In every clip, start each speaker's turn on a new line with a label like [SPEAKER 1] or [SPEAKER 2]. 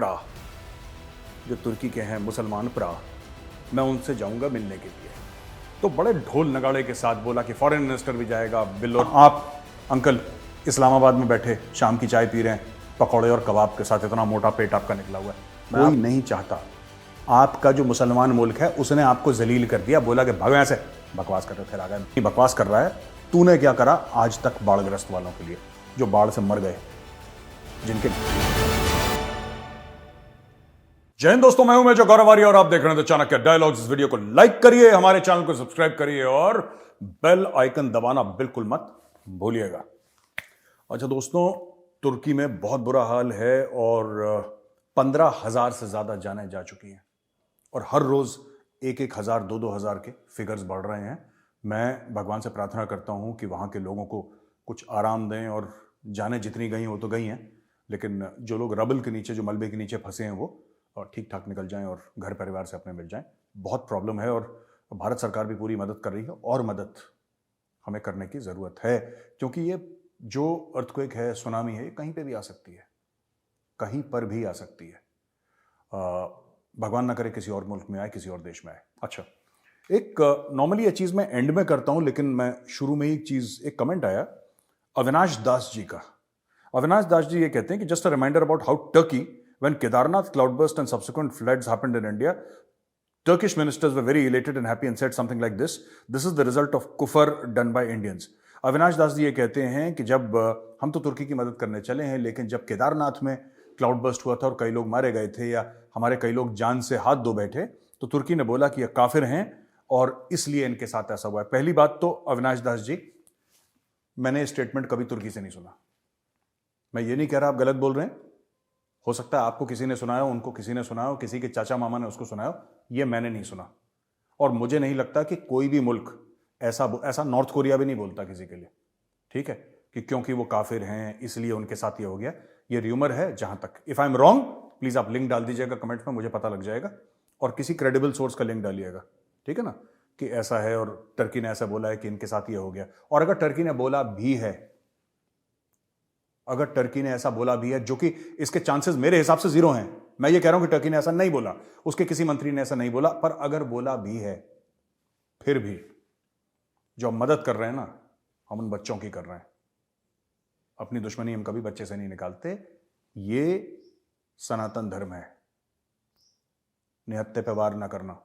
[SPEAKER 1] प्राह, जो तुर्की के हैं मुसलमान प्राह, मैं उनसे जाऊंगा मिलने के लिए। तो बड़े ढोल नगाड़े के साथ बोला कि फॉरेन मिनिस्टर भी जाएगा, बिल्लो। आप अंकल इस्लामाबाद में बैठे शाम की चाय पी रहे हैं, पकौड़े और कबाब के साथ, इतना मोटा पेट आपका निकला हुआ है। कोई नहीं चाहता, आपका जो मुसलमान मुल्क है उसने आपको जलील कर दिया, बोला कि भागो यहाँ से। बकवास कर रहे थे, आ गए बकवास कर रहा है। तूने क्या करा आज तक बाढ़ग्रस्त वालों के लिए, जो बाढ़ से मर गए, जिनके। जय हिंद दोस्तों, मैं हूं मेजर गौरव आर्य और आप देख रहे हैं द चाणक्य डायलॉग्स। इस वीडियो को लाइक करिए, हमारे चैनल को सब्सक्राइब करिए और बेल आइकन दबाना बिल्कुल मत भूलिएगा। अच्छा दोस्तों, तुर्की में बहुत बुरा हाल है और 15,000 से ज्यादा जानें जा चुकी हैं और हर रोज 1,000 2,000 के फिगर्स बढ़ रहे हैं। मैं भगवान से प्रार्थना करता हूं कि वहां के लोगों को कुछ आराम दें और जानें जितनी गई वो तो गई हैं, लेकिन जो लोग रबल के नीचे, जो मलबे के नीचे फंसे हैं, वो और ठीक ठाक निकल जाएं और घर परिवार से अपने मिल जाएं। बहुत प्रॉब्लम है और भारत सरकार भी पूरी मदद कर रही है और मदद हमें करने की ज़रूरत है, क्योंकि ये जो अर्थक्वेक है, सुनामी है, ये कहीं पे भी आ सकती है, कहीं पर भी आ सकती है। भगवान ना करे किसी और मुल्क में आए, किसी और देश में आए। अच्छा, एक नॉर्मली ये चीज़ मैं एंड में करता हूँ, लेकिन मैं शुरू में ही एक कमेंट आया अविनाश दास जी का। अविनाश दास जी ये कहते हैं कि just a reminder about how Turkey when Kedarnath cloudburst and subsequent floods happened in India, Turkish ministers were very elated and happy and said something like this: "This is the result of kufr done by Indians." Avinash Das ji ये कहते हैं कि जब हम तो तुर्की की मदद करने चले हैं, लेकिन जब केदारनाथ में क्लाउड बर्स्ट हुआ था और कई लोग मारे गए थे या हमारे कई लोग जान से हाथ धो बैठे, तो तुर्की ने बोला कि ये काफिर हैं और इसलिए इनके साथ ऐसा हुआ है। पहली बात तो अविनाश दास जी, मैंने स्टेटमेंट कभी तुर्की से नहीं सुना। मैं ये नहीं कह रहा आप गलत बोल रहे हैं, हो सकता है आपको किसी ने सुनाया हो, उनको किसी ने सुनाया हो, किसी के चाचा मामा ने उसको सुनाया हो, ये मैंने नहीं सुना। और मुझे नहीं लगता कि कोई भी मुल्क ऐसा नॉर्थ कोरिया भी नहीं बोलता किसी के लिए, ठीक है, कि क्योंकि वो काफिर हैं इसलिए उनके साथ ये हो गया। ये र्यूमर है जहां तक। If I am wrong please आप लिंक डाल दीजिएगा कमेंट में, मुझे पता लग जाएगा, और किसी क्रेडिबल सोर्स का लिंक डालिएगा, ठीक है ना, कि ऐसा है और टर्की ने ऐसा बोला है कि इनके साथ ये हो गया। और अगर टर्की ने बोला भी है, अगर टर्की ने ऐसा बोला भी है, जो कि इसके चांसेस मेरे हिसाब से 0 हैं, मैं ये कह रहा हूं कि टर्की ने ऐसा नहीं बोला, उसके किसी मंत्री ने ऐसा नहीं बोला, पर अगर बोला भी है, फिर भी जो हम मदद कर रहे हैं ना, हम उन बच्चों की कर रहे हैं। अपनी दुश्मनी हम कभी बच्चे से नहीं निकालते, ये सनातन धर्म है, निहत्थे पे वार ना करना।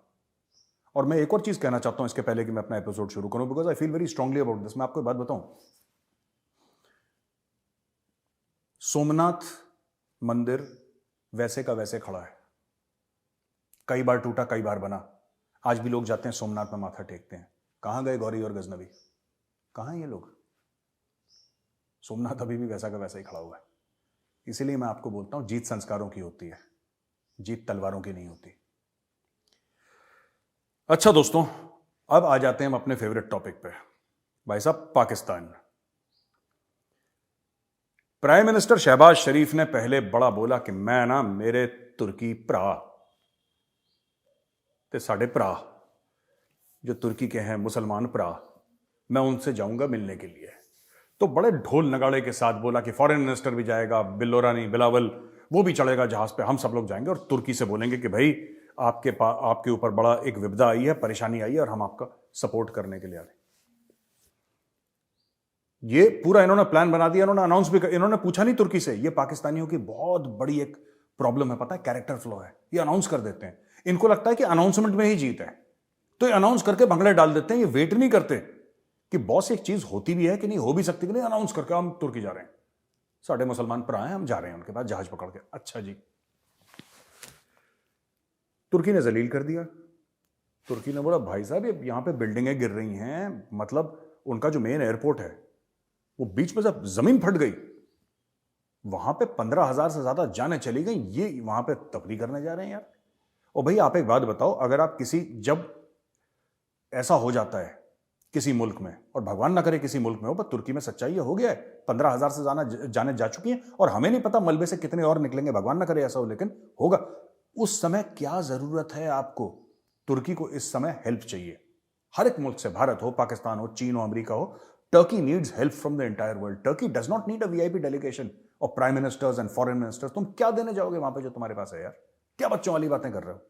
[SPEAKER 1] और मैं एक और चीज कहना चाहता हूं इसके पहले कि मैं अपना एपिसोड शुरू करूं, because I feel very strongly about this. मैं आपको एक बात बताऊं, सोमनाथ मंदिर वैसे का वैसे खड़ा है, कई बार टूटा कई बार बना। आज भी लोग जाते हैं सोमनाथ में माथा टेकते हैं। कहां गए गौरी और गजनवी, कहां ये लोग? सोमनाथ अभी भी वैसा का वैसा ही खड़ा हुआ है। इसीलिए मैं आपको बोलता हूं, जीत संस्कारों की होती है, जीत तलवारों की नहीं होती। अच्छा दोस्तों, अब आ जाते हैं हम अपने फेवरेट टॉपिक पे। भाई साहब, पाकिस्तान। प्राइम मिनिस्टर शहबाज शरीफ ने पहले बड़ा बोला कि मैं ना, मेरे तुर्की भरा ते साढ़े भरा जो तुर्की के हैं मुसलमान भरा, मैं उनसे जाऊंगा मिलने के लिए। तो बड़े ढोल नगाड़े के साथ बोला कि फॉरेन मिनिस्टर भी जाएगा, बिल्लोरानी बिलावल वो भी चढ़ेगा जहाज पे, हम सब लोग जाएंगे और तुर्की से बोलेंगे कि भाई आपके ऊपर बड़ा एक विपदा आई है, परेशानी आई है और हम आपका सपोर्ट करने के लिए आ रहे। ये पूरा इन्होंने प्लान बना दिया, इन्होंने अनाउंस भी इन्होंने पूछा नहीं तुर्की से। ये पाकिस्तानियों की बहुत बड़ी एक प्रॉब्लम है, पता है, कैरेक्टर फ्लॉ है। ये अनाउंस कर देते हैं, इनको लगता है कि अनाउंसमेंट में ही जीत है, तो ये अनाउंस करके भंगड़े डाल देते हैं। ये वेट नहीं करते कि बॉस एक चीज होती भी है कि नहीं, हो भी सकती कि नहीं, अनाउंस करके हम तुर्की जा रहे हैं, साढ़े मुसलमान पर आए, हम जा रहे हैं उनके पास जहाज पकड़ के। अच्छा जी, तुर्की ने जलील कर दिया। तुर्की ने बोला भाई साहब, ये यहां पे बिल्डिंगें गिर रही हैं, मतलब उनका जो मेन एयरपोर्ट है वो बीच में जब जमीन फट गई, वहां पे 15,000 से ज्यादा जानें चली गई, ये वहां पे तफरी करने जा रहे हैं यार। और भाई आप एक बात बताओ, अगर आप जब ऐसा हो जाता है किसी मुल्क में, और भगवान ना करे किसी मुल्क में हो, पर तुर्की में सच्चाई ये हो गया है, 15,000 से ज्यादा जानें जा चुकी हैं और हमें नहीं पता मलबे से कितने और निकलेंगे, भगवान ना करे ऐसा हो, लेकिन होगा। उस समय क्या जरूरत है आपको? तुर्की को इस समय हेल्प चाहिए, हर एक मुल्क से, भारत हो, पाकिस्तान हो, चीन हो, अमेरिका हो। Turkey needs help from the entire world. Turkey does not need a VIP delegation. और prime ministers and foreign ministers, तुम क्या देने जाओगे वहां पे जो तुम्हारे पास है यार? क्या बच्चों वाली बातें कर रहे हो?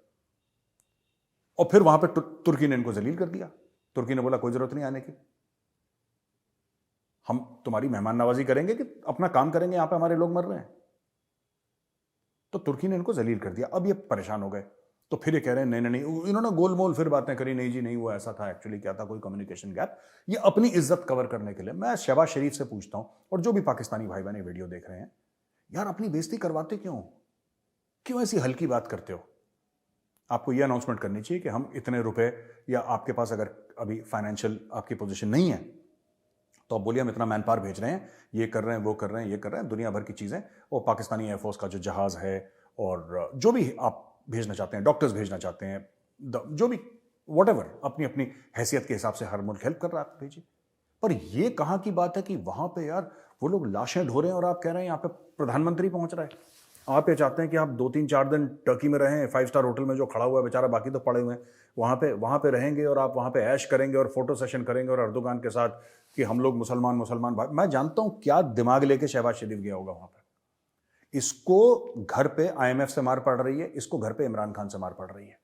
[SPEAKER 1] और फिर वहां पे तुर्की ने इनको जलील कर दिया। तुर्की ने बोला कोई जरूरत नहीं आने की, हम तुम्हारी मेहमान नवाजी करेंगे कि अपना काम करेंगे, यहां पे हमारे लोग मर रहे हैं। तो तुर्की ने इनको जलील कर दिया। अब ये परेशान हो गए, तो फिर ये कह रहे हैं नहीं नहीं नहीं, इन्होंने गोलमोल फिर बातें करी, नहीं जी नहीं वो ऐसा था, एक्चुअली क्या था, कोई कम्युनिकेशन गैप। ये अपनी इज्जत कवर करने के लिए। मैं शहबाज शरीफ से पूछता हूं, और जो भी पाकिस्तानी भाई बहन वीडियो देख रहे हैं, यार अपनी बेइज्जती करवाते क्यों? क्यों ऐसी हल्की बात करते हो? आपको यह अनाउंसमेंट करनी चाहिए कि हम इतने रुपए, या आपके पास अगर अभी फाइनेंशियल आपकी पोजीशन नहीं है तो आप बोलिए हम इतना मैन पावर भेज रहे हैं, ये कर रहे हैं, वो कर रहे हैं, ये कर रहे हैं, दुनिया भर की चीजें, और पाकिस्तानी एयरफोर्स का जो जहाज है, और जो भी आप भेजना चाहते हैं, डॉक्टर्स भेजना चाहते हैं, जो भी व्हाटएवर, अपनी अपनी हैसियत के हिसाब से हर मुल्क हेल्प कर रहा है, आप भेजिए। पर यह कहां की बात है कि वहां पे यार वो लोग लाशें ढो रहे हैं और आप कह रहे हैं यहां पे प्रधानमंत्री पहुंच रहा है। आप ये चाहते हैं कि आप 2-3-4 दिन टर्की में रहें, 5 स्टार होटल में जो खड़ा हुआ है बेचारा, बाकी तो पड़े हुए हैं, वहां पे रहेंगे और आप वहां पे ऐश करेंगे और फोटो सेशन करेंगे और अर्दोगान के साथ कि हम लोग मुसलमान मुसलमान भाई। मैं जानता हूं क्या दिमाग लेके शहबाज शरीफ गया होगा वहां पे। इसको घर पे IMF से मार पड़ रही है, इसको घर पे इमरान खान से मार पड़ रही है,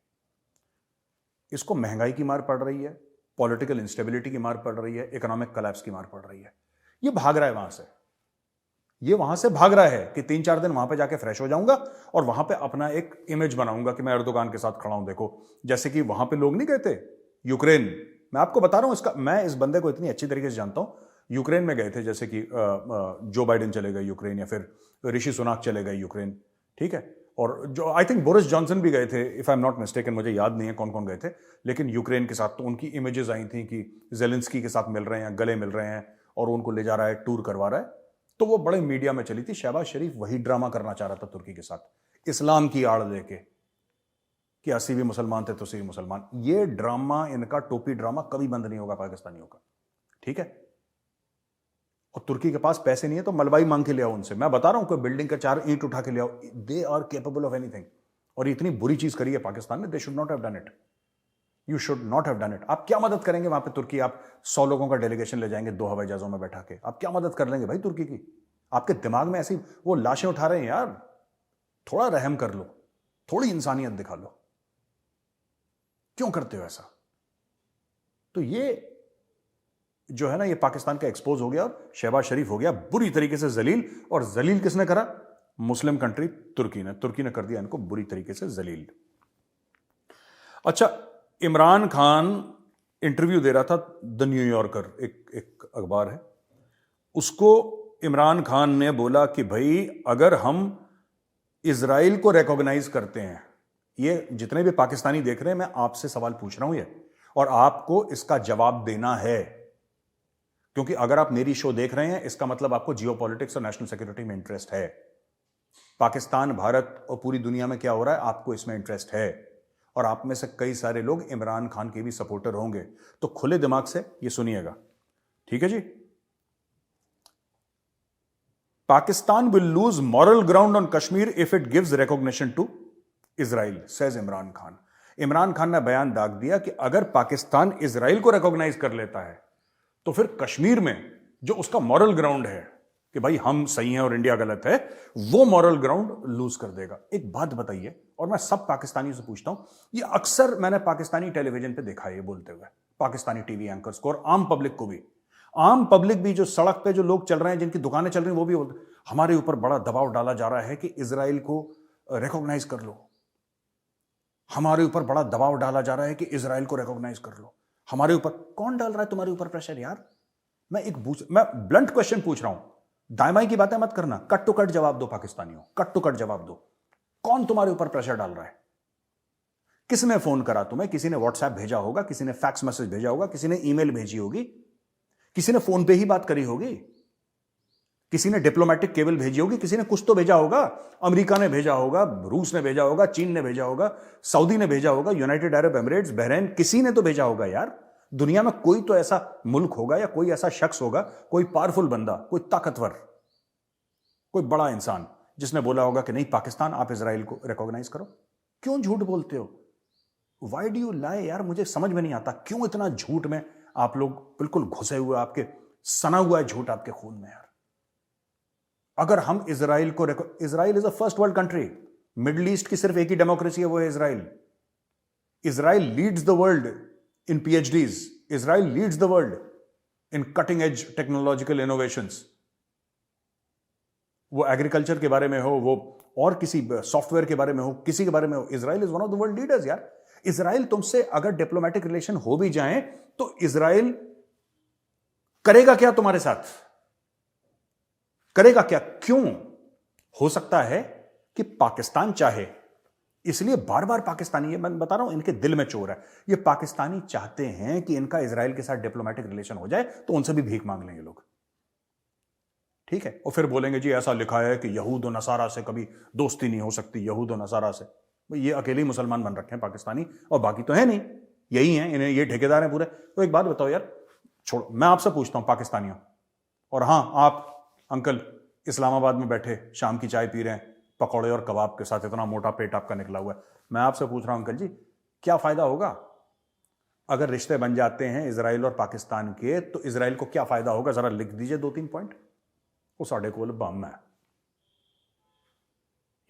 [SPEAKER 1] इसको महंगाई की मार पड़ रही है, पॉलिटिकल इंस्टेबिलिटी की मार पड़ रही है, इकोनॉमिक कोलैप्स की मार पड़ रही है। ये भाग रहा है वहां से, ये वहां से भाग रहा है कि 3-4 दिन वहां पे जाके फ्रेश हो जाऊंगा और वहां पे अपना एक इमेज बनाऊंगा कि मैं अर्दोगान के साथ खड़ा हूं। देखो, जैसे कि वहां पे लोग नहीं गए थे यूक्रेन, मैं आपको बता रहा हूं इसका, मैं इस बंदे को इतनी अच्छी तरीके से जानता हूं। यूक्रेन में गए थे, जैसे कि जो बाइडेन चले गए यूक्रेन, या फिर ऋषि सुनाक चले गए यूक्रेन, ठीक है। और जो आई थिंक बोरिस जॉनसन भी गए थे, if I am not mistaken, मुझे याद नहीं है कौन कौन गए थे, लेकिन यूक्रेन के साथ तो उनकी इमेजेस आई थी कि जेलेंस्की के साथ मिल रहे हैं, गले मिल रहे हैं और उनको ले जा रहा है, टूर करवा रहा है। तो वो बड़े मीडिया में चली थी। शहबाज शरीफ वही ड्रामा करना चाह रहा था तुर्की के साथ, इस्लाम की आड़ लेके कि 80 भी मुसलमान थे तो 80 भी मुसलमान। ये ड्रामा, इनका टोपी ड्रामा कभी बंद नहीं होगा पाकिस्तानियों का, ठीक है। और तुर्की के पास पैसे नहीं है तो मलबाई मांग के ले आओ उनसे। मैं बता रहा हूं, कोई बिल्डिंग का 4 ईंट उठा के ले आओ, they are capable of anything. और इतनी बुरी चीज करी है पाकिस्तान ने, they should not have done it, you should not have done it. आप क्या मदद करेंगे वहां पे तुर्की? आप 100 लोगों का डेलीगेशन ले जाएंगे 2 हवाई जहाजों में बैठा के, आप क्या मदद कर लेंगे भाई तुर्की की? आपके दिमाग में ऐसी वो लाशें उठा रहे हैं यार, थोड़ा रहम कर लो, थोड़ी इंसानियत दिखा लो, क्यों करते हो ऐसा? तो ये जो है ना, ये पाकिस्तान का एक्सपोज हो गया और शहबाज शरीफ हो गया बुरी तरीके से जलील। और जलील किसने करा? मुस्लिम कंट्री तुर्की ने। तुर्की ने कर दिया इनको बुरी तरीके से जलील। अच्छा, इमरान खान इंटरव्यू दे रहा था, द न्यूयॉर्कर एक अखबार है, उसको इमरान खान ने बोला कि भाई अगर हम इजराइल को रिकॉग्नाइज करते हैं, ये जितने भी पाकिस्तानी देख रहे हैं, मैं आपसे सवाल पूछ रहा हूं ये, और आपको इसका जवाब देना है, क्योंकि अगर आप मेरी शो देख रहे हैं इसका मतलब आपको जियोपॉलिटिक्स और नेशनल सिक्योरिटी में इंटरेस्ट है। पाकिस्तान, भारत और पूरी दुनिया में क्या हो रहा है आपको इसमें इंटरेस्ट है, और आप में से कई सारे लोग इमरान खान के भी सपोर्टर होंगे। तो खुले दिमाग से ये सुनिएगा, ठीक है जी। Pakistan will lose moral ground on Kashmir if it gives recognition to Israel, says Imran Khan. Imran Khan ने बयान दाग दिया कि अगर पाकिस्तान इजराइल को रिकॉग्नाइज कर लेता है तो फिर कश्मीर में जो उसका मॉरल ग्राउंड है कि भाई हम सही हैं और इंडिया गलत है, वो मॉरल ग्राउंड लूज कर देगा। एक बात बताइए, और मैं सब पाकिस्तानियों से पूछता हूं, ये अक्सर मैंने पाकिस्तानी टेलीविजन पे देखा है ये बोलते हुए, पाकिस्तानी टीवी एंकर्स को और आम पब्लिक को भी। आम पब्लिक भी, जो सड़क पे जो लोग चल रहे हैं, जिनकी दुकानें चल रही हैं, वो भी बोलते हमारे ऊपर बड़ा दबाव डाला जा रहा है कि इजराइल को रिकॉग्नाइज कर लो, हमारे ऊपर बड़ा दबाव डाला जा रहा है कि इजराइल को रिकॉग्नाइज कर लो। हमारे ऊपर कौन डाल रहा है तुम्हारे ऊपर प्रेशर यार? मैं ब्लंट क्वेश्चन पूछ रहा हूं, दायमाई की बातें मत करना, कट टू कट जवाब दो पाकिस्तानियों, कट टू कट जवाब दो। कौन तुम्हारे ऊपर प्रेशर डाल रहा है? किसने फोन करा तुम्हें? किसी ने व्हाट्सएप भेजा होगा, किसी ने फैक्स मैसेज भेजा होगा, किसी ने ईमेल भेजी होगी, किसी ने फोन पे ही बात करी होगी, किसी ने डिप्लोमेटिक केबल भेजी होगी, किसी ने कुछ तो भेजा होगा। अमेरिका ने भेजा होगा, रूस ने भेजा होगा, चीन ने भेजा होगा, सऊदी ने भेजा होगा, यूनाइटेड अरब एमिरेट्स, बहरीन, किसी ने तो भेजा होगा यार। दुनिया में कोई तो ऐसा मुल्क होगा या कोई ऐसा शख्स होगा, कोई पावरफुल बंदा, कोई ताकतवर, कोई बड़ा इंसान, जिसने बोला होगा कि नहीं पाकिस्तान आप इजराइल को रिकॉग्नाइज करो। क्यों झूठ बोलते हो? वाई डू यू लाई यार? मुझे समझ में नहीं आता क्यों इतना झूठ में आप लोग बिल्कुल घुसे हुए, आपके सना हुआ है झूठ आपके खून में यार। अगर हम इसराइल को Israel is a first world country, middle east की सिर्फ एक ही डेमोक्रेसी है, वो है Israel. Israel leads the world in PhDs, Israel leads the world in cutting edge technological innovations. वो एग्रीकल्चर के बारे में हो, वो और किसी सॉफ्टवेयर के बारे में हो, किसी के बारे में हो, Israel is one of the world leaders यार। इसराइल तुमसे अगर डिप्लोमेटिक रिलेशन हो भी जाएं तो इसराइल करेगा क्या तुम्हारे साथ? करेगा क्या? क्यों? हो सकता है कि पाकिस्तान चाहे, इसलिए बार बार पाकिस्तानी, ये मैं बता रहा हूं, इनके दिल में चोर है। ये पाकिस्तानी चाहते हैं कि इनका इसराइल के साथ डिप्लोमेटिक रिलेशन हो जाए तो उनसे भी भीख मांग लेंगे लोग, ठीक है? और फिर बोलेंगे जी ऐसा लिखा है कि यहूद और नसारा से कभी दोस्ती नहीं हो सकती, यहूद और नसारा से। ये अकेले ही मुसलमान बन रखे हैं पाकिस्तानी, और बाकी तो है नहीं, यही हैं, इन्हें ये ठेकेदार हैं पूरे। तो एक बात बताओ यार, छोड़ो, मैं आपसे पूछता हूं पाकिस्तानियों, और हां आप अंकल इस्लामाबाद में बैठे शाम की चाय पी रहे हैं पकौड़े और कबाब के साथ, इतना मोटा पेट आपका निकला हुआ है, मैं आपसे पूछ रहा हूं अंकल जी, क्या फायदा होगा अगर रिश्ते बन जाते हैं इसराइल और पाकिस्तान के? तो इसराइल को क्या फायदा होगा? जरा लिख दीजिए 2-3 पॉइंट। वो साढ़े कोल बम है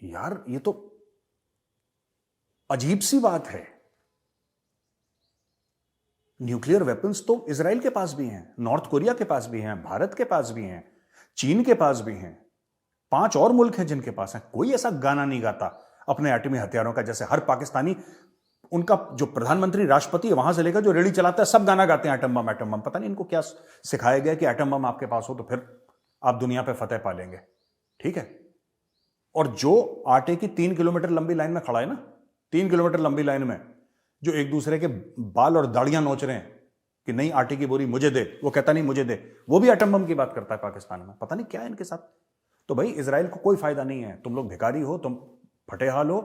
[SPEAKER 1] यार, ये तो अजीब सी बात है। न्यूक्लियर वेपन्स तो इसराइल के पास भी हैं, नॉर्थ कोरिया के पास भी हैं, भारत के पास भी हैं, चीन के पास भी हैं, 5 और मुल्क हैं जिनके पास हैं। कोई ऐसा गाना नहीं गाता अपने एटमी हथियारों का, जैसे हर पाकिस्तानी, उनका जो प्रधानमंत्री राष्ट्रपति है वहां से लेकर जो रेडी चलाता है, सब गाना गाते हैं एटम बम एटम बम। पता नहीं इनको क्या सिखाया गया कि एटम बम आपके पास हो तो फिर आप दुनिया पे फतेह पा लेंगे, ठीक है? और जो आटे की 3 किलोमीटर लंबी लाइन में खड़ा है ना, 3 किलोमीटर लंबी लाइन में, जो एक दूसरे के बाल और दाढ़ियां नोच रहे हैं कि नहीं आटे की बोरी मुझे दे, वो कहता नहीं मुझे दे, वो भी एटम बम की बात करता है पाकिस्तान में। पता नहीं क्या है इनके साथ। तो भाई इसराइल को कोई फायदा नहीं है, तुम लोग भिखारी हो, तुम फटेहाल हो,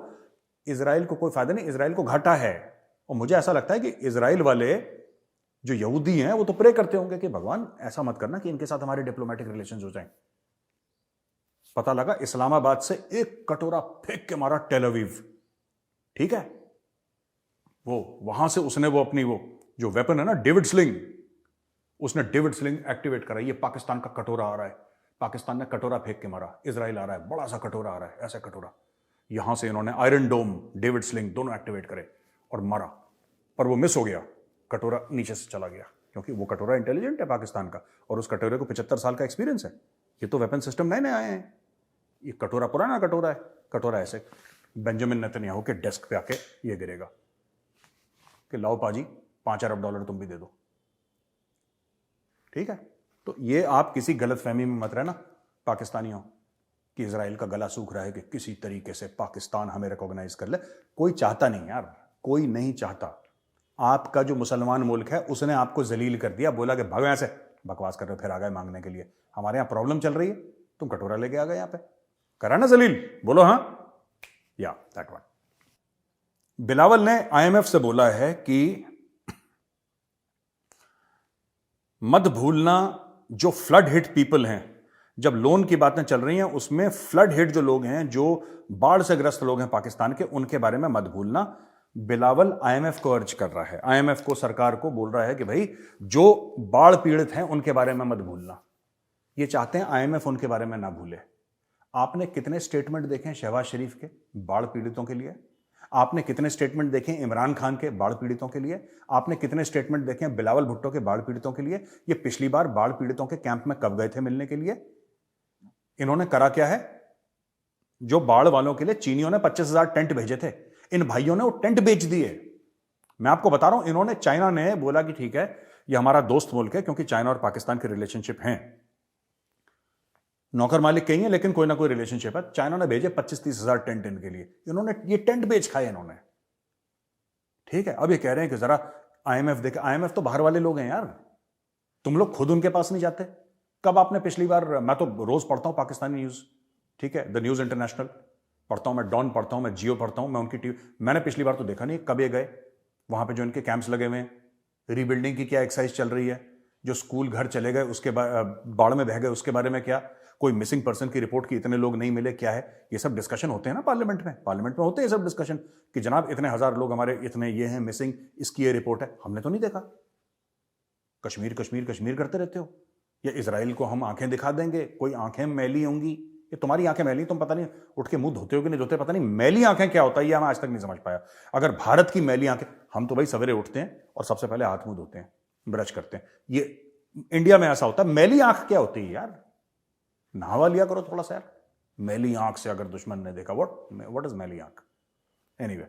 [SPEAKER 1] इसराइल को कोई फायदा नहीं, इसराइल को घाटा है। और मुझे ऐसा लगता है कि इसराइल वाले जो यहूदी हैं वो तो प्रे करते होंगे कि भगवान ऐसा मत करना कि इनके साथ हमारे डिप्लोमेटिक रिलेशंस हो जाएं। पता लगा इस्लामाबाद से एक कटोरा फेंक के मारा टेल अवीव, ठीक है? वो वहां से उसने वो अपनी वो जो वेपन है ना डेविड स्लिंग, उसने डेविड स्लिंग एक्टिवेट करा। ये पाकिस्तान का कटोरा आ रहा है, पाकिस्तान ने कटोरा फेंक के मारा, इसराइल आ रहा है, बड़ा सा कटोरा आ रहा है, ऐसा कटोरा। यहां से इन्होंने आयरन डोम, डेविड स्लिंग दोनों एक्टिवेट करे और मारा, पर वो मिस हो गया, कटोरा नीचे से चला गया, क्योंकि वो कटोरा इंटेलिजेंट है पाकिस्तान का, और उस कटोरे को 75 साल का एक्सपीरियंस है। ये तो वेपन सिस्टम नए नए आए हैं, ये कटोरा पुराना कटोरा है। कटोरा ऐसे बेंजामिन नेतन्याहू के डेस्क पे आके ये गिरेगा कि लाओ पाजी $5 अरब तुम भी दे दो, ठीक है? तो ये आप किसी गलतफहमी में मत रहना पाकिस्तानियों कि इजराइल का गला सूख रहा है कि किसी तरीके से पाकिस्तान हमें रिकॉग्नाइज कर ले। कोई चाहता नहीं यार, कोई नहीं चाहता। आपका जो मुसलमान मुल्क है उसने आपको जलील कर दिया, बोला कि भागो यहां से, बकवास कर रहे हो, फिर आ गए मांगने के लिए, हमारे यहां प्रॉब्लम चल रही है, तुम कटोरा लेके आ गए यहां पे, करा ना जलील? बोलो हाँ, या दैट वन। बिलावल ने आईएमएफ से बोला है कि मत भूलना जो फ्लड हिट पीपल हैं, जब लोन की बातें चल रही हैं उसमें फ्लड हिट जो लोग हैं, जो बाढ़ से ग्रस्त लोग हैं पाकिस्तान के, उनके बारे में मत भूलना। बिलावल आईएमएफ को अर्ज कर रहा है, आईएमएफ को, सरकार को बोल रहा है कि भाई जो बाढ़ पीड़ित हैं उनके बारे में मत भूलना। ये चाहते हैं आईएमएफ उनके बारे में ना भूले। आपने कितने स्टेटमेंट देखे हैं शहबाज शरीफ के बाढ़ पीड़ितों के लिए? आपने कितने स्टेटमेंट देखे इमरान खान के बाढ़ पीड़ितों के लिए? आपने कितने स्टेटमेंट देखे बिलावल भुट्टो के बाढ़ पीड़ितों के लिए? ये पिछली बार बाढ़ पीड़ितों के कैंप में कब गए थे मिलने के लिए? इन्होंने करा क्या है? जो बाढ़ वालों के लिए चीनियों ने 25,000 टेंट भेजे थे, इन भाइयों ने वो टेंट बेच दिए। मैं आपको बता रहा हूं, इन्होंने, चाइना ने बोला कि ठीक है ये हमारा दोस्त मुल्क है, क्योंकि चाइना और पाकिस्तान के रिलेशनशिप हैं, नौकर मालिक कहीं है लेकिन कोई ना कोई रिलेशनशिप है। चाइना ने भेजे 25-30 हजार टेंट इनके लिए, इन्होंने ये टेंट बेच खाए इन्होंने, ठीक है? अब ये कह रहे हैं कि जरा आईएमएफ देखे। आईएमएफ तो बाहर वाले लोग हैं यार, तुम लोग खुद उनके पास नहीं जाते। कब आपने पिछली बार, मैं तो रोज पढ़ता हूं पाकिस्तानी न्यूज, ठीक है, द न्यूज इंटरनेशनल पढ़ता हूं, मैं डॉन पढ़ता हूं, मैं जियो पढ़ता हूं, मैं उनकी टीवी, मैंने पिछली बार तो देखा नहीं कब ये गए वहां पे जो इनके कैंप्स लगे हुए हैं, रीबिल्डिंग की क्या एक्सरसाइज चल रही है, जो स्कूल घर चले गए उसके बाढ़ में बह गए उसके बारे में क्या, कोई मिसिंग पर्सन की रिपोर्ट की इतने लोग नहीं मिले, क्या है, ये सब डिस्कशन होते हैं ना पार्लियामेंट में होते हैं सब डिस्कशन कि जनाब इतने हजार लोग हमारे, इतने ये हैं मिसिंग, इसकी ये रिपोर्ट है। हमने तो नहीं देखा। कश्मीर कश्मीर कश्मीर करते रहते हो, या इजराइल को हम आंखें दिखा देंगे, कोई आंखें मैली होंगी ये तुम्हारी आंखें मैली, तुम पता नहीं उठ के मुंह धोते हो कि नहीं धोते, पता नहीं मैली आंखें क्या होता है, ये मैं आज तक नहीं समझ पाया। अगर भारत की मैली आंखें, हम तो भाई सवेरे उठते हैं और सबसे पहले हाथ मुंह धोते हैं, ब्रश करते हैं। ये इंडिया में ऐसा होता है। मैली आंख क्या होती है यार? नहावा लिया करो थोड़ा सा यार। मैली आंख से अगर दुश्मन ने देखा, व्हाट इज मैली आंख? एनीवे,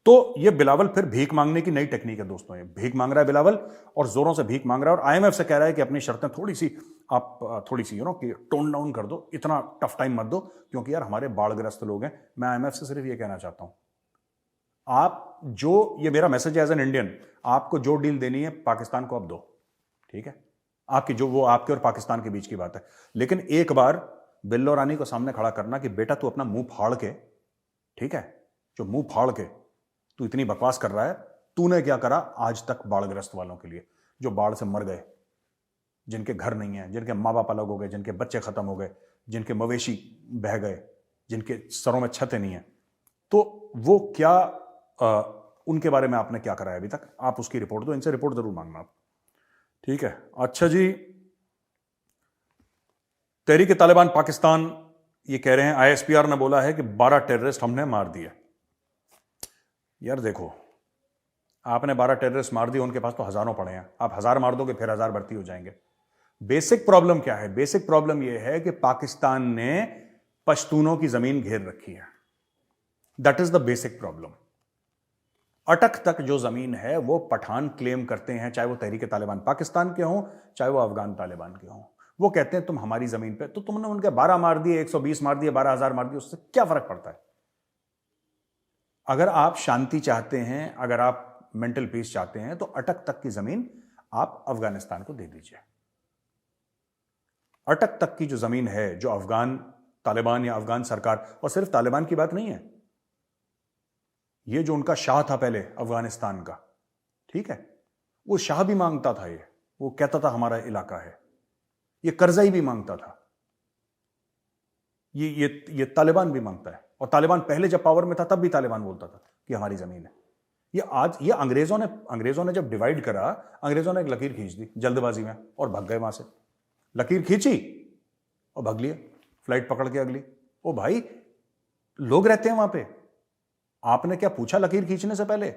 [SPEAKER 1] तो ये बिलावल फिर भीख मांगने की नई टेक्निक है दोस्तों। ये भीख मांग रहा है बिलावल, और जोरों से भीख मांग रहा है, और आईएमएफ से कह रहा है कि अपनी शर्तें थोड़ी सी आप थोड़ी सी कि टोन डाउन कर दो, इतना टफ टाइम मत दो, क्योंकि यार हमारे बाढ़ग्रस्त लोग हैं। मैं आईएमएफ से सिर्फ ये कहना चाहता हूं, आप जो, ये मेरा मैसेज है एज एन इंडियन, आपको जो डील देनी है पाकिस्तान को अब दो, ठीक है? आपकी जो, वो आपके और पाकिस्तान के बीच की बात है, लेकिन एक बार बिल्लो रानी को सामने खड़ा करना कि बेटा तू अपना मुंह फाड़ के, ठीक है, जो मुंह फाड़ के तू इतनी बकवास कर रहा है, तूने क्या करा आज तक बाढ़ग्रस्त वालों के लिए, जो बाढ़ से मर गए, जिनके घर नहीं है, जिनके माँ बाप अलग हो गए, जिनके बच्चे खत्म हो गए, जिनके मवेशी बह गए, जिनके सरों में छतें नहीं है, तो वो क्या, उनके बारे में आपने क्या करा है अभी तक? आप उसकी रिपोर्ट दो, इनसे रिपोर्ट जरूर मांगना आप, ठीक है? अच्छा जी, तहरीक-ए-तालिबान पाकिस्तान ये कह रहे हैं, आईएसपीआर ने बोला है कि 12 टेररिस्ट हमने मार दिए। यार देखो, आपने 12 टेररिस्ट मार दिए, उनके पास तो हजारों पड़े हैं, आप 1000 मार दोगे फिर 1000 भर्ती हो जाएंगे। बेसिक प्रॉब्लम क्या है? बेसिक प्रॉब्लम यह है कि पाकिस्तान ने पश्तूनों की जमीन घेर रखी है। That is the basic problem. अटक तक जो जमीन है वो पठान क्लेम करते हैं, चाहे वो तहरीक-ए-तालिबान पाकिस्तान के हों, चाहे वो अफगान तालिबान के हों। वो कहते हैं तुम हमारी जमीन पे, तो तुमने उनके 12 मार दिए, 120 मार दिए, 12,000 मार दिए, उससे क्या फर्क पड़ता है? अगर आप शांति चाहते हैं, अगर आप मेंटल पीस चाहते हैं, तो अटक तक की जमीन आप अफगानिस्तान को दे दीजिए। अटक तक की जो जमीन है, जो अफगान तालिबान या अफगान सरकार, और सिर्फ तालिबान की बात नहीं है, ये जो उनका शाह था पहले अफगानिस्तान का, ठीक है, वो शाह भी मांगता था, ये वो कहता था हमारा इलाका है, ये करजाई भी मांगता था, ये तालिबान भी मांगता है। और तालिबान पहले जब पावर में था तब भी तालिबान बोलता था कि हमारी जमीन है। ये आज, ये अंग्रेजों ने जब डिवाइड करा, अंग्रेजों ने एक लकीर खींच दी जल्दबाजी में और भाग गए वहां से। लकीर खींची और भाग लिए, फ्लाइट पकड़ के अगली। ओ भाई, लोग रहते हैं वहां पे, आपने क्या पूछा लकीर खींचने से पहले?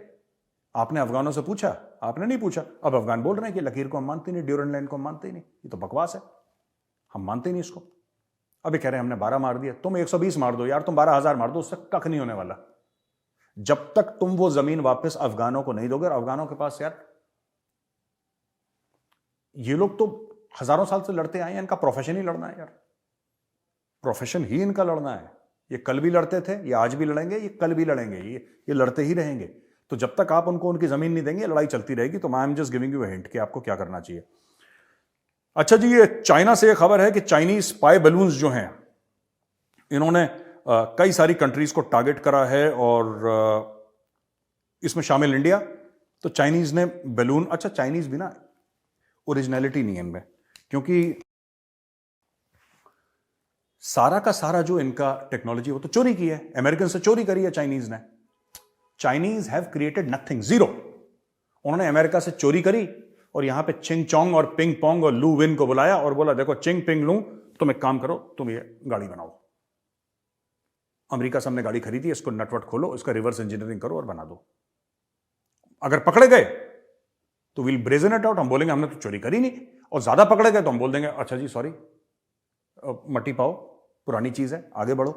[SPEAKER 1] आपने अफगानों से पूछा? आपने नहीं पूछा। अब अफगान बोल रहे हैं कि लकीर को हम मानते नहीं, ड्यूरेंट लाइन को हम मानते ही नहीं, ये तो बकवास है, हम मानते ही नहीं इसको। अभी कह रहे हैं हमने 12 मार दिया, तुम 120 मार दो यार, तुम 12,000 मार दो, उससे कख नहीं होने वाला। जब तक तुम वो जमीन वापस अफगानों को नहीं दोगे, और अफगानों के पास यार, ये लोग तो हजारों साल से लड़ते आए हैं, इनका प्रोफेशन ही लड़ना है यार, प्रोफेशन ही इनका लड़ना है। ये कल भी लड़ते थे, ये आज भी लड़ेंगे, ये कल भी लड़ेंगे, ये लड़ते ही रहेंगे। तो जब तक आप उनको उनकी जमीन नहीं देंगे, लड़ाई चलती रहेगी। तो I am just giving you a hint कि आपको क्या करना चाहिए। अच्छा जी, ये चाइना से एक खबर है कि चाइनीज स्पाई बलून्स जो हैं, इन्होंने कई सारी कंट्रीज को टारगेट करा है, और इसमें शामिल इंडिया। तो चाइनीज ने बैलून, अच्छा चाइनीज भी ना, ओरिजिनलिटी नहीं है इनमें, क्योंकि सारा का सारा जो इनका टेक्नोलॉजी वो तो चोरी की है, अमेरिकन से चोरी करी है चाइनीज ने। Chinese have created nothing, zero. उन्होंने अमेरिका से चोरी करी, और यहां पे चिंग चोंग और पिंग पोंग और लू विन को बुलाया और बोला देखो चिंग पिंग लू, तुम एक काम करो, तुम ये गाड़ी बनाओ। अमेरिका से हमने गाड़ी खरीदी, इसको नटवट खोलो, इसका रिवर्स इंजीनियरिंग करो और बना दो। अगर पकड़े गए तो विल ब्रेजन इट आउट, हम बोलेंगे हमने तो चोरी करी नहीं। और ज्यादा पकड़े गए तो हम बोल देंगे अच्छा जी सॉरी, मट्टी पाओ, पुरानी चीज है, आगे बढ़ो।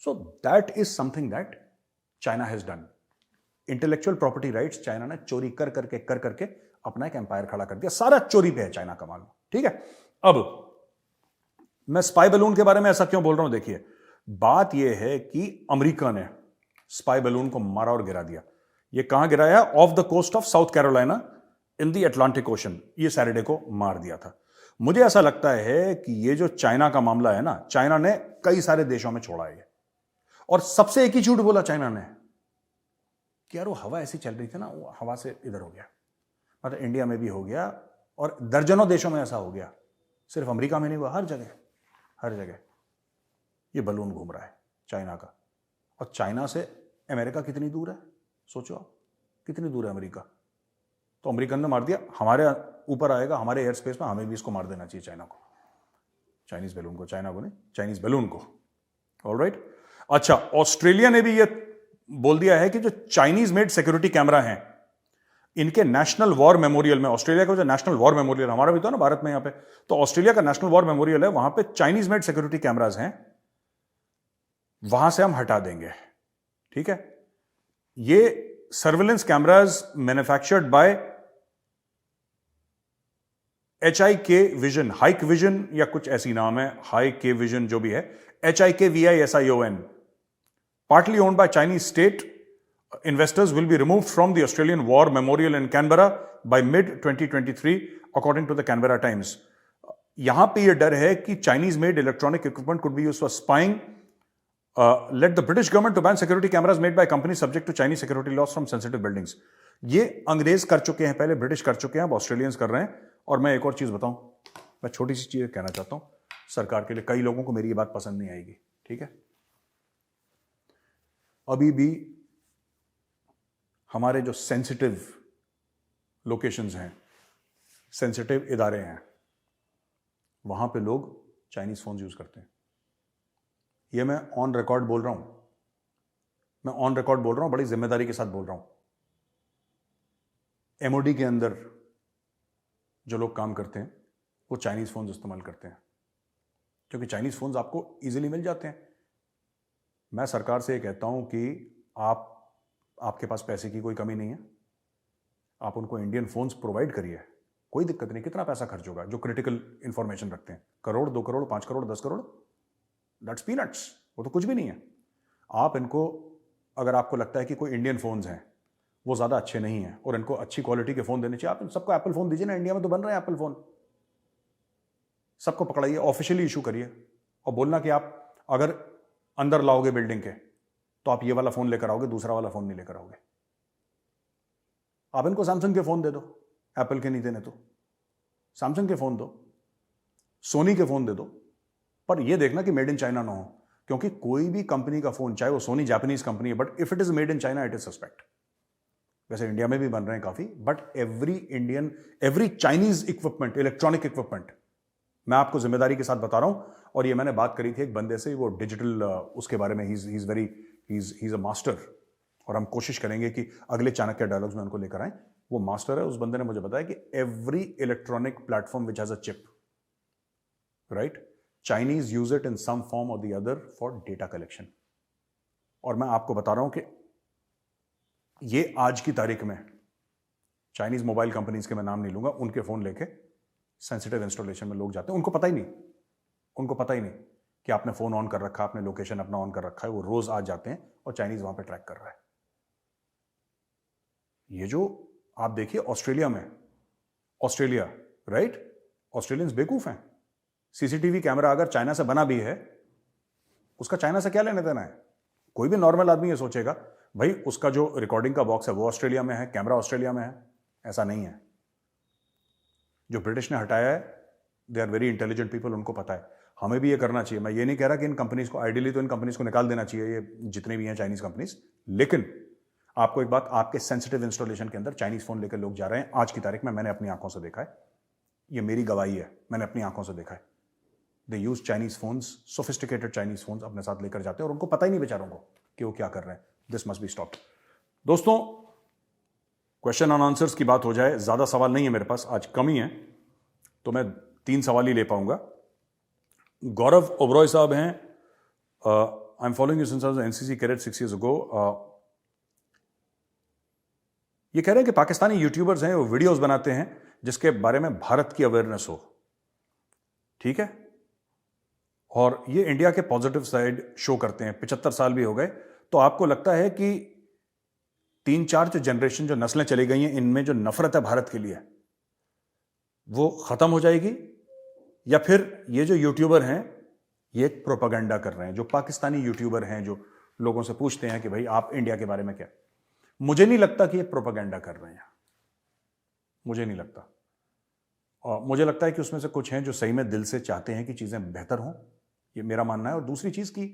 [SPEAKER 1] So that is something that China has done. Intellectual property rights China ने चोरी कर करके अपना एक एम्पायर खड़ा कर दिया। सारा चोरी पे है चाइना का माल, ठीक है। अब मैं स्पाई बलून के बारे में ऐसा क्यों बोल रहा हूं, देखिए बात यह है कि अमेरिका ने स्पाई बलून को मारा और गिरा दिया। ये कहां गिराया? Off the coast of South Carolina in the Atlantic Ocean. ये सैटरडे को मार दिया था। मुझे ऐसा लगता है कि ये जो चाइना का मामला है ना, चाइना ने कई सारे देशों में छोड़ा है, और सबसे एक ही झूठ बोला चाइना ने कि यार वो हवा ऐसी चल रही थी ना, वो हवा से इधर हो गया। मतलब इंडिया में भी हो गया, और दर्जनों देशों में ऐसा हो गया, सिर्फ अमेरिका में नहीं हुआ, हर जगह ये बलून घूम रहा है चाइना का। और चाइना से अमेरिका कितनी दूर है, सोचो आप, कितनी दूर है अमेरिका। तो अमेरिकन ने मार दिया, हमारे ऊपर आएगा, हमारे एयर स्पेस में, हमें भी इसको मार देना चाहिए चाइना को, चाइनीज बैलून को, चाइना को नहीं, चाइनीज बैलून को। ऑलराइट। अच्छा, ऑस्ट्रेलिया ने भी ये बोल दिया है कि जो चाइनीज मेड सिक्योरिटी कैमरा हैं, इनके नेशनल वॉर मेमोरियल में, ऑस्ट्रेलिया का जो नेशनल वॉर मेमोरियल हमारा भी तो ना भारत में यहां पे, तो ऑस्ट्रेलिया का नेशनल वॉर मेमोरियल है, वहां पे चाइनीज मेड सिक्योरिटी कैमराज हैं, वहां से हम हटा देंगे। ठीक है, ये surveillance cameras manufactured by HIK vision, hike vision या कुछ ऐसी नाम है, HIK विजन जो भी है, HIKVISION, partly owned by Chinese state. Investors will be removed from the Australian War Memorial in Canberra by mid-2023, according to the Canberra Times. यहां पे ये डर है कि Chinese made electronic equipment could be used for spying. Let the British government to ban security cameras made by companies subject to Chinese security laws from sensitive buildings. ये अंग्रेज कर चुके हैं, पहले ब्रिटिश कर चुके हैं, अब ऑस्ट्रेलियंस कर रहे हैं। और मैं एक और चीज बताऊं, मैं छोटी सी चीज कहना चाहता हूं सरकार के लिए, कई लोगों को मेरी ये बात पसंद नहीं आएगी। ठीक है, अभी भी हमारे जो सेंसिटिव लोकेशंस हैं, सेंसिटिव इदारे हैं, वहां पे लोग चाइनीज फोन यूज करते हैं। ये मैं ऑन रिकॉर्ड बोल रहा हूं, मैं ऑन रिकॉर्ड बोल रहा हूं, बड़ी जिम्मेदारी के साथ बोल रहा हूं। MOD के अंदर जो लोग काम करते हैं वो चाइनीज फोन इस्तेमाल करते हैं, क्योंकि चाइनीज फोन आपको इजीली मिल जाते हैं। मैं सरकार से ये कहता हूं कि आपके पास पैसे की कोई कमी नहीं है, आप उनको इंडियन फोन्स प्रोवाइड करिए, कोई दिक्कत नहीं। कितना पैसा खर्च होगा? जो क्रिटिकल इंफॉर्मेशन रखते हैं, करोड़, 2 करोड़, 5 करोड़, 10 करोड़, दैट्स पीनट्स, वो तो कुछ भी नहीं है। आप इनको, अगर आपको लगता है कि कोई इंडियन फोन्स हैं वो ज़्यादा अच्छे नहीं हैं और इनको अच्छी क्वालिटी के फ़ोन देने चाहिए, आप इन सबको एप्पल फ़ोन दीजिए ना, इंडिया में तो बन रहे हैं एप्पल फ़ोन, सबको पकड़ाइए, ऑफिशियली इशू करिए और बोलना कि आप अगर अंदर लाओगे बिल्डिंग के तो आप ये वाला फ़ोन लेकर आओगे, दूसरा वाला फ़ोन नहीं लेकर आओगे। आप इनको सैमसंग के फ़ोन दे दो, एप्पल के नहीं देने तो सैमसंग के फ़ोन दो, सोनी के फ़ोन दे दो, पर ये देखना कि मेड इन चाइना ना हो, क्योंकि कोई भी कंपनी का फ़ोन, चाहे वो सोनी जापानीज कंपनी है, but if it is made in China it is suspect. वैसे इंडिया में भी बन रहे हैं काफी, but every Chinese equipment, electronic equipment, मैं आपको जिम्मेदारी के साथ बता रहा हूं। और ये मैंने बात करी थी एक बंदे से, वो डिजिटल उसके बारे में, ही इज अ मास्टर, और हम कोशिश करेंगे कि अगले चाणक्य डायलॉग्स में उनको लेकर आए। वो मास्टर है, उस बंदे ने मुझे बताया कि every electronic platform which has a chip, right, Chinese use it in some form or the other for data collection. और मैं आपको बता रहा हूं कि ये आज की तारीख में चाइनीज मोबाइल कंपनीज के मैं नाम नहीं लूंगा, उनके फोन लेके सेंसिटिव इंस्टॉलेशन में लोग जाते हैं, उनको पता ही नहीं कि आपने फोन ऑन कर रखा, आपने लोकेशन अपना ऑन कर रखा है, वो रोज आज जाते हैं और चाइनीज वहां पे ट्रैक कर रहा है। ये जो आप देखिए ऑस्ट्रेलिया में, ऑस्ट्रेलिया, राइट, ऑस्ट्रेलियंस बेवकूफ हैं। CCTV कैमरा अगर चाइना से बना भी है, उसका चाइना से क्या लेने देना है? कोई भी नॉर्मल आदमी ये सोचेगा भाई उसका जो रिकॉर्डिंग का बॉक्स है वो ऑस्ट्रेलिया में है, कैमरा ऑस्ट्रेलिया में है। ऐसा नहीं है। जो ब्रिटिश ने हटाया है, they are very intelligent people, उनको पता है। हमें भी ये करना चाहिए। मैं ये नहीं कह रहा कि इन कंपनीज को, आइडियली तो इन कंपनीज को निकाल देना चाहिए, ये जितने भी हैं चाइनीज कंपनीज, लेकिन आपको एक बात, आपके सेंसिटिव इंस्टॉलेशन के अंदर चाइनीज फोन लेकर लोग जा रहे हैं आज की तारीख में। मैंने अपनी आंखों से देखा है, ये मेरी गवाही है, मैंने अपनी आंखों से देखा है। They use Chinese phones, sophisticated Chinese phones अपने साथ लेकर जाते हैं और उनको पता ही नहीं बेचारों को कि वो क्या कर रहे हैं। This must be stopped. दोस्तों, क्वेश्चन एंड आंसर्स की बात हो जाए, ज्यादा सवाल नहीं है मेरे पास, आज कम ही है, तो मैं 3 सवाल ही ले पाऊंगा। गौरव ओबरॉय साहब हैं, I am following you since I was NCC cadet 6 years ago। ये कह रहे हैं कि पाकिस्तानी यूट्यूबर्स हैं, वो वीडियोस बनाते हैं जिसके बारे में भारत की अवेयरनेस हो, ठीक है, और ये इंडिया के पॉजिटिव साइड शो करते हैं। 75 साल भी हो गए, तो आपको लगता है कि 3-4 जो जनरेशन, जो नस्लें चली गई हैं, इनमें जो नफरत है भारत के लिए वो खत्म हो जाएगी, या फिर ये जो यूट्यूबर हैं ये एक प्रोपेगेंडा कर रहे हैं? जो पाकिस्तानी यूट्यूबर हैं जो लोगों से पूछते हैं कि भाई आप इंडिया के बारे में क्या, मुझे नहीं लगता कि ये प्रोपेगेंडा कर रहे हैं, मुझे नहीं लगता। और मुझे लगता है कि उसमें से कुछ हैं जो सही में दिल से चाहते हैं कि चीजें बेहतर हों, ये मेरा मानना है। और दूसरी चीज की,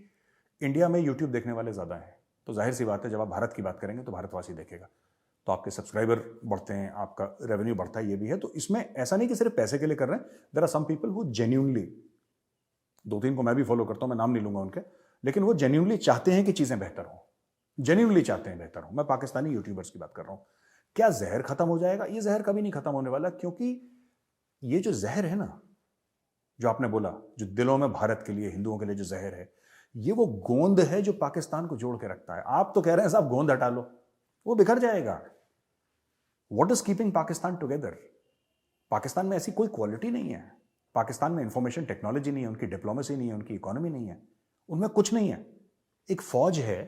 [SPEAKER 1] इंडिया में यूट्यूब देखने वाले ज्यादा हैं, तो जाहिर सी बात है जब आप भारत की बात करेंगे तो भारतवासी देखेगा, तो आपके सब्सक्राइबर बढ़ते हैं, आपका रेवेन्यू बढ़ता है, ये भी है। तो इसमें ऐसा नहीं कि सिर्फ पैसे के लिए कर रहे हैं। There are some people who genuinely, 2-3 को मैं भी फॉलो करता हूं, मैं नाम नहीं लूंगा उनके, लेकिन वो जेन्युइनली चाहते हैं कि चीजें बेहतर हों, जेन्युइनली चाहते हैं बेहतर हों। मैं पाकिस्तानी यूट्यूबर्स की बात कर रहा हूं। क्या जहर खत्म हो जाएगा? ये जहर कभी नहीं खत्म होने वाला, क्योंकि ये जो जहर है ना, जो आपने बोला, जो दिलों में भारत के लिए, हिंदुओं के लिए जो जहर है, ये वो गोंद है जो पाकिस्तान को जोड़ के रखता है। आप तो कह रहे हैं साहब गोंद हटा लो, वो बिखर जाएगा। What is keeping Pakistan together? Pakistan में ऐसी कोई क्वालिटी नहीं है। पाकिस्तान में इंफॉर्मेशन टेक्नोलॉजी नहीं है, उनकी डिप्लोमेसी नहीं है, उनकी इकोनॉमी नहीं है, उनमें कुछ नहीं है। एक फौज है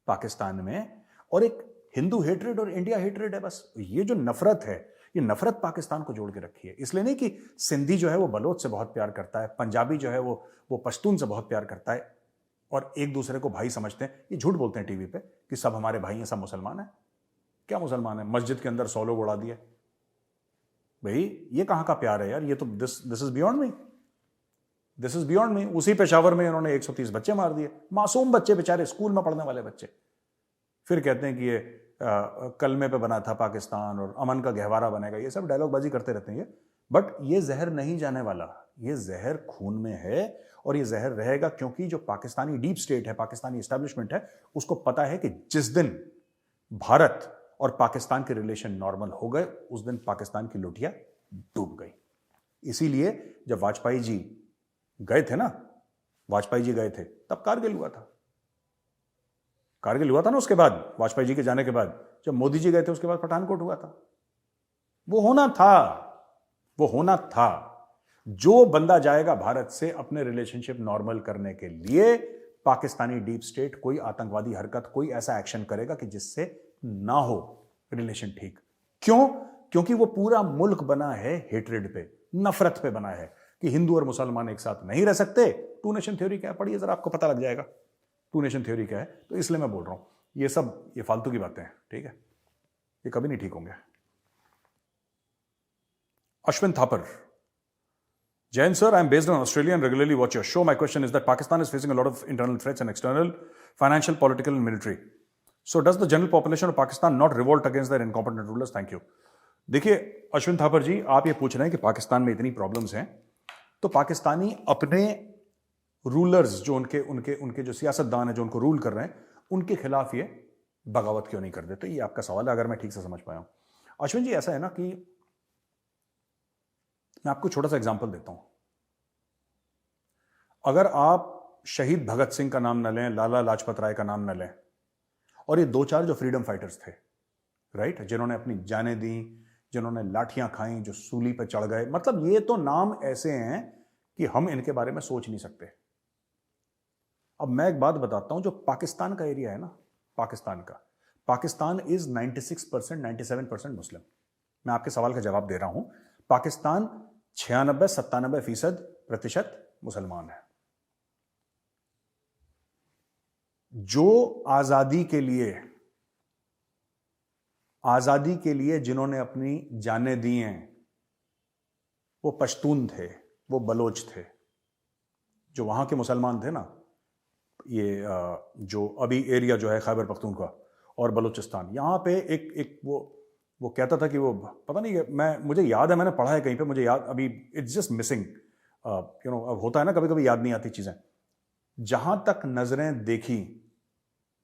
[SPEAKER 1] पाकिस्तान में और एक हिंदू हेट्रेड और इंडिया हेट्रेड है, बस। ये जो नफरत है, ये नफरत पाकिस्तान को जोड़ के रखी है। इसलिए नहीं कि सिंधी जो है वो बलोच से बहुत प्यार करता है, पंजाबी जो है वो पश्तून से बहुत प्यार करता है और एक दूसरे को भाई समझते हैं। ये झूठ बोलते हैं टीवी पे कि सब हमारे भाई हैं, सब मुसलमान हैं। क्या मुसलमान है? मस्जिद के अंदर 100 लोग उड़ा दिए। भाई ये कहां का प्यार है यार? ये तो this is beyond me, this is beyond me. उसी पेशावर में इन्होंने 130 बच्चे मार दिए, मासूम बच्चे, बेचारे स्कूल में पढ़ने वाले बच्चे। फिर कहते हैं कि ये कलमे पे बना था पाकिस्तान और अमन का गहवारा बनेगा। ये सब डायलॉगबाजी करते रहते हैं ये, बट ये जहर नहीं जाने वाला। ये जहर खून में है और ये जहर रहेगा, क्योंकि जो पाकिस्तानी डीप स्टेट है, पाकिस्तानी एस्टेब्लिशमेंट है, उसको पता है कि जिस दिन भारत और पाकिस्तान के रिलेशन नॉर्मल हो गए, उस दिन पाकिस्तान की लुटिया डूब गई। इसीलिए जब वाजपेयी जी गए थे ना, वाजपेयी जी गए थे, तब कारगिल हुआ था। कारगिल हुआ था ना उसके बाद, वाजपेयी जी के जाने के बाद। जब मोदी जी गए थे उसके बाद पठानकोट हुआ था। वो होना था, वो होना था। जो बंदा जाएगा भारत से अपने रिलेशनशिप नॉर्मल करने के लिए, पाकिस्तानी डीप स्टेट कोई आतंकवादी हरकत, कोई ऐसा एक्शन करेगा कि जिससे ना हो रिलेशन ठीक। क्यों? क्योंकि वो पूरा मुल्क बना है हेट्रेड पे, नफरत पे बना है कि हिंदू और मुसलमान एक साथ नहीं रह सकते। टू नेशन थ्योरी क्या है, पढ़िए जरा, आपको पता लग जाएगा टू नेशन थ्योरी क्या है। तो इसलिए मैं बोल रहा हूं, ये सब ये फालतू की बातें हैं, ठीक है? ये कभी नहीं ठीक होंगे। Ashwin Thapar, Jain sir, I am based in Australia and regularly watch your show. My question is that Pakistan is facing a lot of internal threats and external, financial, political and military. So does the general population of Pakistan not revolt against their incompetent rulers? Thank you. देखिए अश्विन थापर जी, आप ये पूछ रहे हैं कि पाकिस्तान में इतनी problems हैं, तो पाकिस्तानी अपने रूलर्स, जो उनके जो सियासतदान है, जो उनको रूल कर रहे हैं, उनके खिलाफ ये बगावत क्यों नहीं कर देते? ये आपका सवाल है, अगर मैं ठीक से समझ पाया हूं। अश्विन जी, ऐसा है ना कि मैं आपको छोटा सा एग्जांपल देता हूं। अगर आप शहीद भगत सिंह का नाम न लें, लाला लाजपत राय का नाम न लें, और ये 2-4 जो फ्रीडम फाइटर्स थे, राइट, जिन्होंने अपनी जानें दी, जिन्होंने लाठियां खाई, जो सूली पर चढ़ गए, मतलब ये तो नाम ऐसे हैं कि हम इनके बारे में सोच नहीं सकते। अब मैं एक बात बताता हूं, जो पाकिस्तान का एरिया है ना, पाकिस्तान इज 96%, 97% मुस्लिम। मैं आपके सवाल का जवाब दे रहा हूं। पाकिस्तान 96-97% मुसलमान है। जो आजादी के लिए जिन्होंने अपनी जानें दी हैं, वो पश्तून थे, वो बलोच थे। जो वहां के मुसलमान थे ना, ये जो अभी एरिया जो है खैबर पख्तूनख्वा और बलूचिस्तान, यहां पे एक वो कहता था कि वो, पता नहीं, मुझे याद है, मैंने पढ़ा है कहीं पे, मुझे याद अभी, इट्स जस्ट मिसिंग, होता है ना कभी कभी, याद नहीं आती चीजें। जहां तक नजरें देखी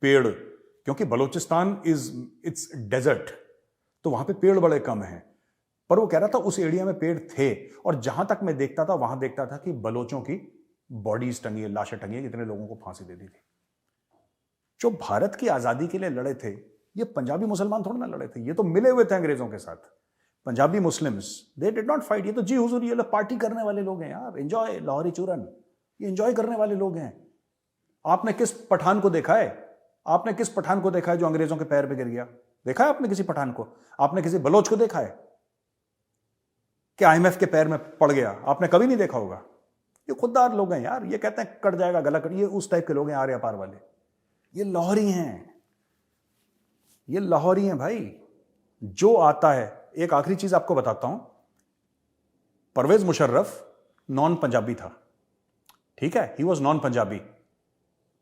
[SPEAKER 1] पेड़, क्योंकि बलूचिस्तान इट्स डेजर्ट, तो वहां पे पेड़ बड़े कम हैं, पर वो कह रहा था उस एरिया में पेड़ थे, और जहां तक मैं देखता था वहां देखता था कि बलोचों की बॉडीज टंगी है, लाशें टंगी है, कितने लोगों को फांसी दे दी थी। जो भारत की आजादी के लिए लड़े थे, ये पंजाबी मुसलमान थोड़ा ना लड़े थे, ये तो मिले हुए थे अंग्रेजों के साथ। Punjabi Muslims, they did not fight. ये तो जी हुजूर, ये लोग पार्टी करने वाले लोग हैं यार, एंजॉय, लाहौरी चूरन, ये एंजॉय करने वाले लोग हैं। आपने किस पठान को देखा है? आपने किस पठान को देखा है जो अंग्रेजों के पैर पे गिर गया? देखा है आपने किसी पठान को? आपने किसी बलोच को देखा है कि IMF के पैर में पड़ गया? आपने कभी नहीं देखा होगा। ये खुददार लोग हैं यार, ये कहते हैं कट जाएगा गला कट, ये उस टाइप के लोग हैं, आर्य पार वाले। ये लाहौरी हैं, ये लाहौरी हैं भाई। जो आता है, एक आखिरी चीज आपको बताता हूं, परवेज मुशर्रफ नॉन पंजाबी था, ठीक है, ही वॉज नॉन पंजाबी,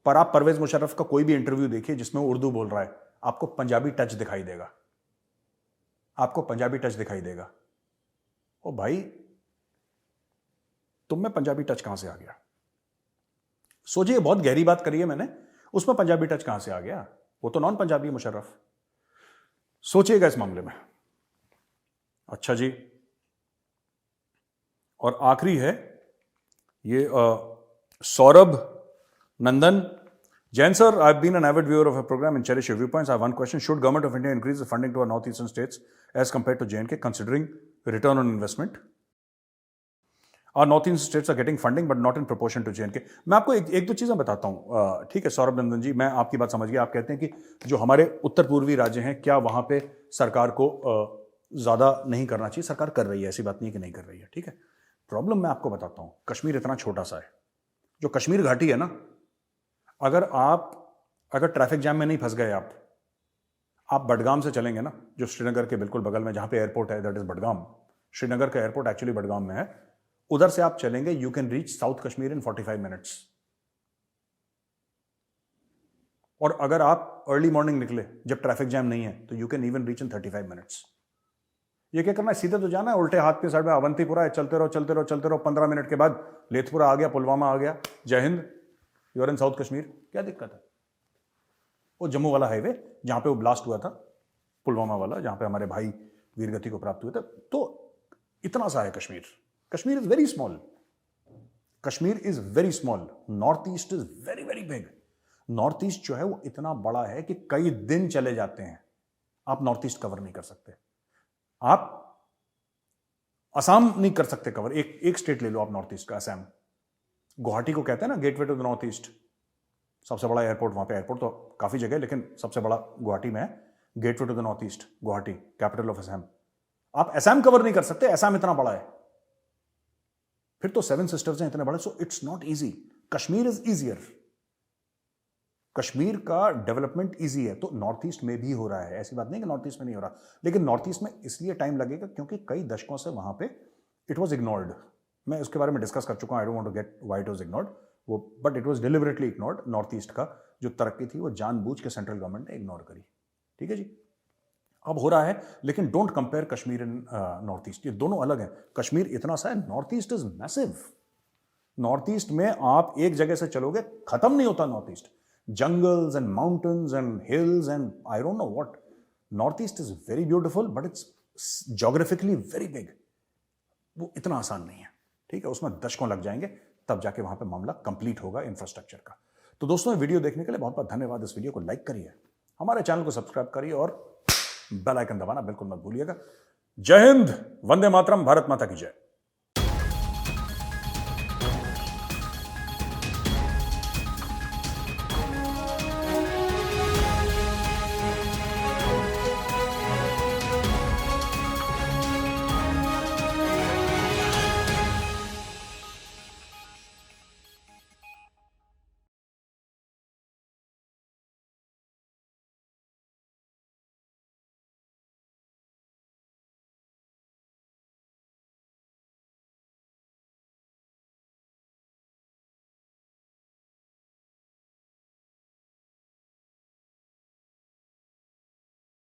[SPEAKER 1] पर आप परवेज मुशर्रफ का कोई भी इंटरव्यू देखिए जिसमें वो उर्दू बोल रहा है, आपको पंजाबी टच दिखाई देगा, आपको पंजाबी टच दिखाई देगा। ओ भाई, तुम में पंजाबी टच कहां से आ गया? सोचिए, बहुत गहरी बात करी है मैंने, उसमें पंजाबी टच कहां से आ गया? वो तो नॉन पंजाबी मुशर्रफ। सोचिएगा इस मामले में। अच्छा जी, और आखिरी है ये सौरभ नंदन। Jain sir, I've been an avid viewer of a program and cherish your viewpoints. I have one question. Should government of India increase the funding to our northeastern states as compared to J&K, considering return on investment? Our northeastern states are getting funding but not in proportion to J&K. मैं आपको एक दो चीज़ें बताता हूँ। ठीक है सौरभ नंदन जी, मैं आपकी बात समझ गया। आप कहते हैं कि जो हमारे उत्तर पूर्वी राज्य हैं, क्या वहाँ पे सरकार को ज़्यादा नहीं करना चाहिए? सरकार कर रही है, ऐसी बात नहीं कि नहीं कर रही है। ठीक है, प्रॉब्लम मैं आपको बताता हूँ। कश्मीर इतना छोटा सा है, जो कश्मीर घाटी है ना, अगर ट्रैफिक जैम में नहीं फंस गए आप बडगाम से चलेंगे ना, जो श्रीनगर के बिल्कुल बगल में जहां पे एयरपोर्ट है, दैट इज बडगाम। श्रीनगर का एयरपोर्ट एक्चुअली बडगाम में है। उधर से आप चलेंगे, you can reach south Kashmir in 45 minutes. और अगर आप अर्ली मॉर्निंग निकले जब ट्रैफिक जैम नहीं है, तो you can even reach in 35 minutes. ये क्या करना है? सीधे तो जाना है, उल्टे हाथ के साइड में अवंतीपुरा है, चलते रहो। 15 मिनट के बाद लेथपुरा आ गया, पुलवामा आ गया। Jai Hind, you are in South Kashmir. क्या दिक्कत है? वो जम्मू वाला हाईवे जहां पे वो ब्लास्ट हुआ था, पुलवामा वाला, जहां पे हमारे भाई वीरगति को प्राप्त हुए थे, तो इतना सा है Kashmir. Kashmir is very small. Kashmir is very small. North east is very very big. North east जो है वो इतना बड़ा है कि कई दिन चले जाते हैं, आप नॉर्थ ईस्ट कवर नहीं कर सकते। आप असम नहीं कर सकते कवर। एक स्टेट ले लो आप नॉर्थ ईस्ट का, असम। गुवाहाटी को कहते हैं ना gateway to the North East. सबसे बड़ा एयरपोर्ट वहां पे, एयरपोर्ट तो काफी जगह है लेकिन सबसे बड़ा गुवाहाटी में है। Gateway to the North East, Guwahati, capital of Assam. आप असम कवर नहीं कर सकते, असम इतना बड़ा है। फिर तो 7 सिस्टर्स हैं इतने बड़े, so it's not easy. Kashmir is easier. Kashmir का डेवलपमेंट इजी है, तो नॉर्थ ईस्ट में भी हो रहा है। ऐसी बात नहीं कि नॉर्थ ईस्ट में नहीं हो रहा, लेकिन नॉर्थ ईस्ट में इसलिए टाइम लगेगा क्योंकि कई दशकों से वहां पे इट वॉज इग्नोर्ड। मैं उसके बारे में डिस्कस कर चुका हूं। I don't want to get why it was ignored, वो but it was deliberately ignored. North east का जो तरक्की थी वो जानबूझ के सेंट्रल गवर्नमेंट ने इग्नोर करी। ठीक है जी, अब हो रहा है, लेकिन don't compare Kashmir and north east. ये दोनों अलग हैं। कश्मीर इतना सा है, north east is massive. North east में आप एक जगह से चलोगे, खत्म नहीं होता north east. Jungles and mountains and hills and I don't know what. North east is very beautiful but it's geographically very big. वो इतना आसान नहीं है। ठीक है, उसमें दशकों लग जाएंगे, तब जाके वहां पे मामला कंप्लीट होगा इंफ्रास्ट्रक्चर का। तो दोस्तों, ये वीडियो देखने के लिए बहुत बहुत धन्यवाद। इस वीडियो को लाइक करिए, हमारे चैनल को सब्सक्राइब करिए और बेल आइकन दबाना बिल्कुल मत भूलिएगा। जय हिंद, वंदे मातरम, भारत माता की जय।